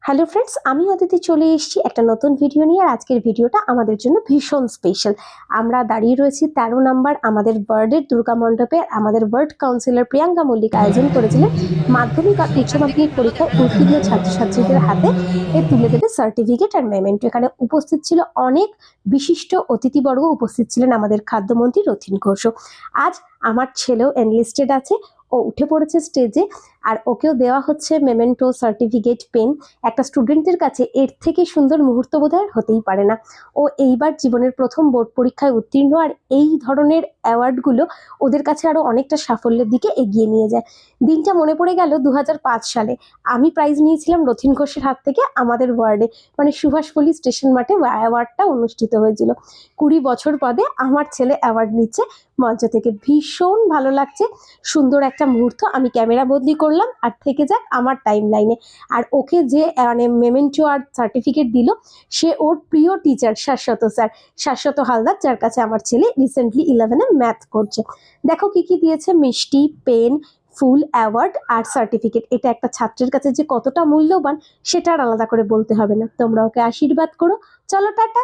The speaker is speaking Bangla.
হ্যালো ফ্রেন্ডস, আমি অদিতি চলে এসেছি একটা নতুন ভিডিও নিয়ে। আর আজকের ভিডিওটা আমাদের জন্য ভীষণ স্পেশাল। আমরা দাঁড়িয়ে রয়েছি 13 নম্বর আমাদের বার্ডের দুর্গা মণ্ডপে। আমাদের বার্ড কাউন্সিলর প্রিয়াঙ্কা মল্লিক আয়োজন করেছিলেন মাধ্যমিক আর উচ্চ মাধ্যমিক পরীক্ষায় উত্তীর্ণ ছাত্রছাত্রীদের হাতে তুলে দেবে সার্টিফিকেট আর মেমেন্টো। এখানে উপস্থিত ছিল অনেক বিশিষ্ট অতিথিবর্গ, উপস্থিত ছিলেন আমাদের খাদ্যমন্ত্রী রথীন ঘোষ। আজ আমার ছেলেও এনলিস্টেড আছে, ও উঠে পড়েছে স্টেজে, আর ওকেও দেওয়া হচ্ছে মেমেন্টো, সার্টিফিকেট, পেন। একটা স্টুডেন্টের কাছে এর থেকে সুন্দর মুহূর্ত বোধহয় হতেই পারে না। ও এইবার জীবনের প্রথম বোর্ড পরীক্ষায় উত্তীর্ণ, আর এই ধরনের অ্যাওয়ার্ডগুলো ওদের কাছে আরো অনেকটা সাফল্যের দিকে এগিয়ে নিয়ে যায়। দিনটা মনে পড়ে গেল 2005 সালে আমি প্রাইজ নিয়েছিলাম রথীন ঘোষের হাত থেকে। আমাদের ওয়ার্ডে মানে সুভাষপল্লী স্টেশন মাঠে অ্যাওয়ার্ডটা অনুষ্ঠিত হয়েছিল। 20 বছর পরে আমার ছেলে অ্যাওয়ার্ড নিচ্ছে মঞ্চ থেকে। ভীষণ ভালো লাগছে, সুন্দর একটা মুহূর্ত। আমি ক্যামেরা বদলি করলাম, আর থেকে যাক আমার টাইম লাইনে। আর ওকে যে মানে মেমেন্টো আর সার্টিফিকেট দিল, সে ওর প্রিয় টিচার শাশ্বত স্যার, শাশ্বত হালদার, যার কাছে আমার ছেলে রিসেন্টলি 11-এ ম্যাথ করছে। দেখো কি কি দিয়েছে, মিষ্টি, পেন, ফুল, অ্যাওয়ার্ড আর সার্টিফিকেট। এটা একটা ছাত্রের কাছে যে কতটা মূল্যবান সেটা আর আলাদা করে বলতে হবে না। তোমরা ওকে আশীর্বাদ করো। চলো টাটা।